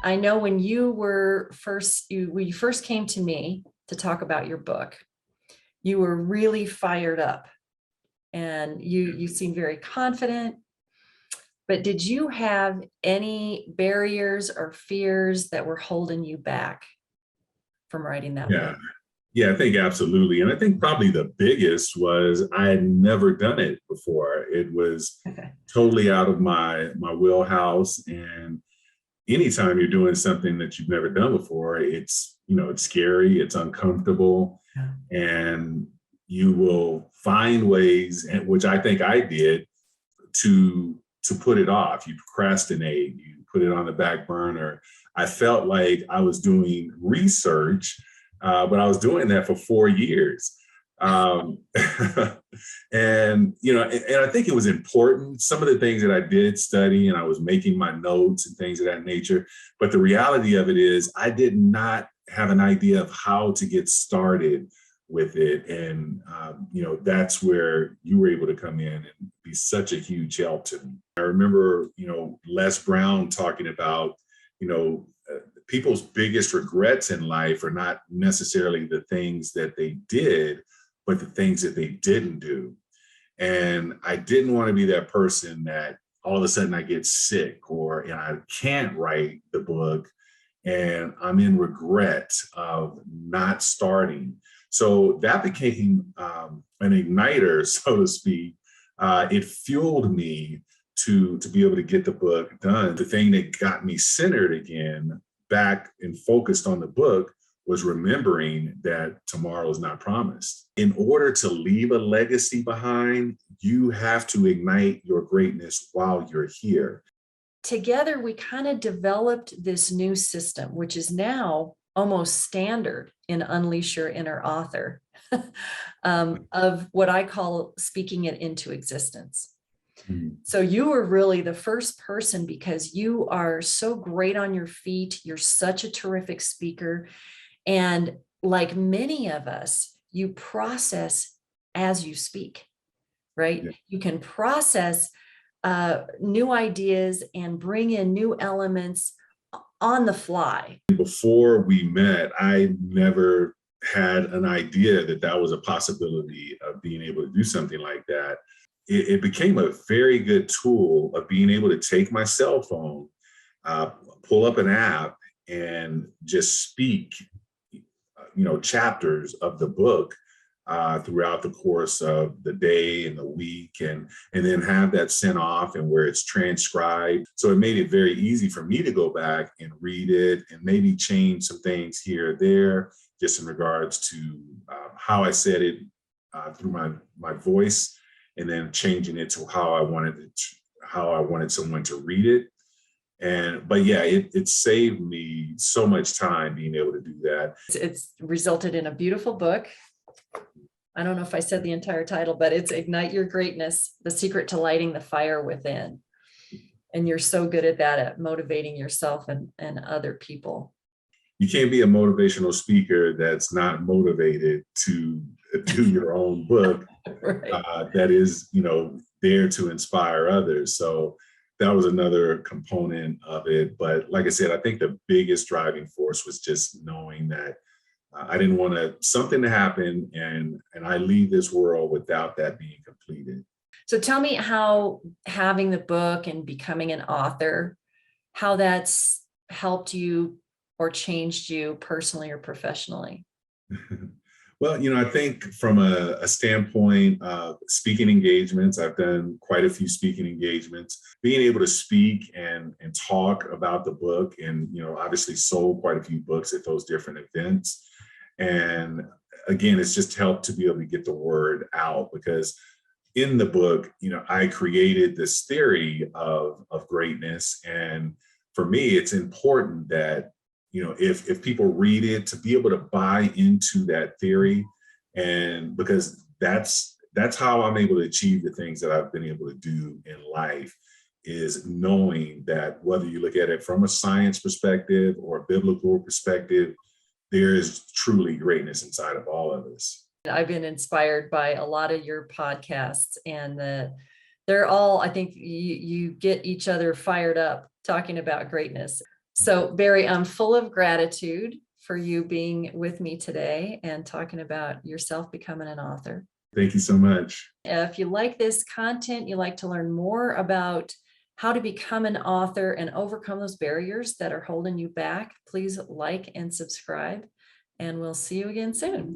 I know when when you first came to me to talk about your book, you were really fired up and you seemed very confident. But did you have any barriers or fears that were holding you back from writing that Yeah. book? Yeah, I think absolutely. And I think probably the biggest was I had never done it before. It was Okay. totally out of my wheelhouse. And anytime you're doing something that you've never done before, it's scary, it's uncomfortable, Yeah. and you will find ways, and which I think I did, to put it off. You procrastinate, you put it on the back burner. I felt like I was doing research, but I was doing that for 4 years. Um, and I think it was important. Some of the things that I did study, and I was making my notes and things of that nature. But the reality of it is, I did not have an idea of how to get started with it. And, that's where you were able to come in and be such a huge help to me. I remember, Les Brown talking about, people's biggest regrets in life are not necessarily the things that they did, but the things that they didn't do. And I didn't want to be that person that all of a sudden I get sick and I can't write the book and I'm in regret of not starting. So that became an igniter, so to speak. It fueled me to be able to get the book done. The thing that got me centered again, back and focused on the book, was remembering that tomorrow is not promised. In order to leave a legacy behind, you have to ignite your greatness while you're here. Together, we kind of developed this new system, which is now almost standard in Unleash Your Inner Author, of what I call speaking it into existence. Mm. So you were really the first person, because you are so great on your feet. You're such a terrific speaker. And like many of us, you process as you speak, right? Yeah. You can process new ideas and bring in new elements on the fly. Before we met, I never had an idea that that was a possibility of being able to do something like that. It became a very good tool of being able to take my cell phone, pull up an app, and just speak, chapters of the book throughout the course of the day and the week, and then have that sent off and where it's transcribed. So it made it very easy for me to go back and read it and maybe change some things here or there, just in regards to how I said it through my voice, and then changing it to how I wanted someone to read it. But yeah, it saved me so much time being able to do that. It's resulted in a beautiful book. I don't know if I said the entire title, but it's Ignite Your Greatness, The Secret to Lighting the Fire Within. And you're so good at that, at motivating yourself and other people. You can't be a motivational speaker that's not motivated to do your own book. Right. That is, there to inspire others. So that was another component of it. But like I said, I think the biggest driving force was just knowing that I didn't want something to happen and I leave this world without that being completed. So tell me how having the book and becoming an author, how that's helped you or changed you personally or professionally. Well, I think from a standpoint of speaking engagements, I've done quite a few speaking engagements. Being able to speak and talk about the book, and obviously sold quite a few books at those different events. And again, it's just helped to be able to get the word out, because in the book, I created this theory of greatness. And for me, it's important that if people read it, to be able to buy into that theory, and because that's how I'm able to achieve the things that I've been able to do in life, is knowing that whether you look at it from a science perspective or a biblical perspective, there is truly greatness inside of all of us. I've been inspired by a lot of your podcasts, and they're all, I think you get each other fired up talking about greatness. So Barry, I'm full of gratitude for you being with me today and talking about yourself becoming an author. Thank you so much. If you like this content, you like to learn more about how to become an author and overcome those barriers that are holding you back, please like and subscribe, and we'll see you again soon.